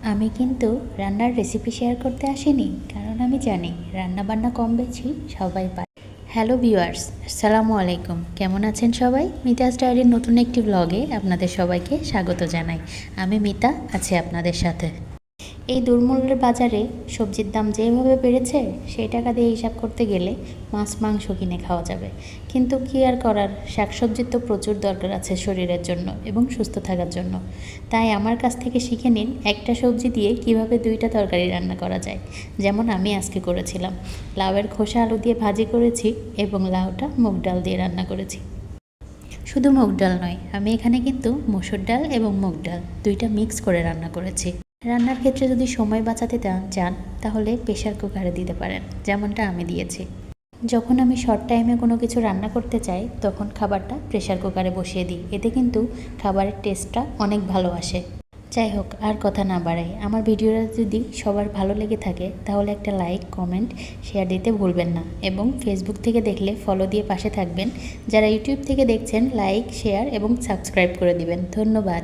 আমি কিন্তু রান্নার রেসিপি শেয়ার করতে আসিনি, কারণ আমি জানি রান্নাবান্না কম বেশি সবাই পারে। হ্যালো ভিউয়ার্স, আসসালামু আলাইকুম। কেমন আছেন সবাই? মিতাস ডায়েরির নতুন একটি ব্লগে আপনাদের সবাইকে স্বাগত জানাই। আমি মিতা আছি আপনাদের সাথে। এই দুর্মূল্যের বাজারে সবজির দাম যেভাবে বেড়েছে, সেই টাকা দিয়ে হিসাব করতে গেলে মাছ মাংস কিনে খাওয়া যাবে, কিন্তু কী আর করার, শাকসবজির তো প্রচুর দরকার আছে শরীরের জন্য এবং সুস্থ থাকার জন্য। তাই আমার কাছ থেকে শিখে নিন একটা সবজি দিয়ে কিভাবে দুইটা তরকারি রান্না করা যায়। যেমন আমি আজকে করেছিলাম, লাউয়ের খোসা আলু দিয়ে ভাজি করেছি এবং লাউটা মুগ ডাল দিয়ে রান্না করেছি। শুধু মুগ ডাল নয়, আমি এখানে কিন্তু মসুর ডাল এবং মুগ ডাল দুইটা মিক্স করে রান্না করেছি। রান্নার ক্ষেত্রে যদি সময় বাঁচাতে চান তাহলে প্রেশার কুকারে দিতে পারেন, যেমনটা আমি দিয়েছি। যখন আমি শর্ট টাইমে কোনো কিছু রান্না করতে চাই তখন খাবারটা প্রেশার কুকারে বসিয়ে দিই, এতে কিন্তু খাবারের টেস্টটা অনেক ভালো আসে। যাই হোক, আর কথা না বাড়াই, আমার ভিডিওটা যদি সবার ভালো লেগে থাকে তাহলে একটা লাইক, কমেন্ট, শেয়ার দিতে ভুলবেন না এবং ফেসবুক থেকে দেখলে ফলো দিয়ে পাশে থাকবেন। যারা ইউটিউব থেকে দেখছেন লাইক, শেয়ার এবং সাবস্ক্রাইব করে দিবেন। ধন্যবাদ।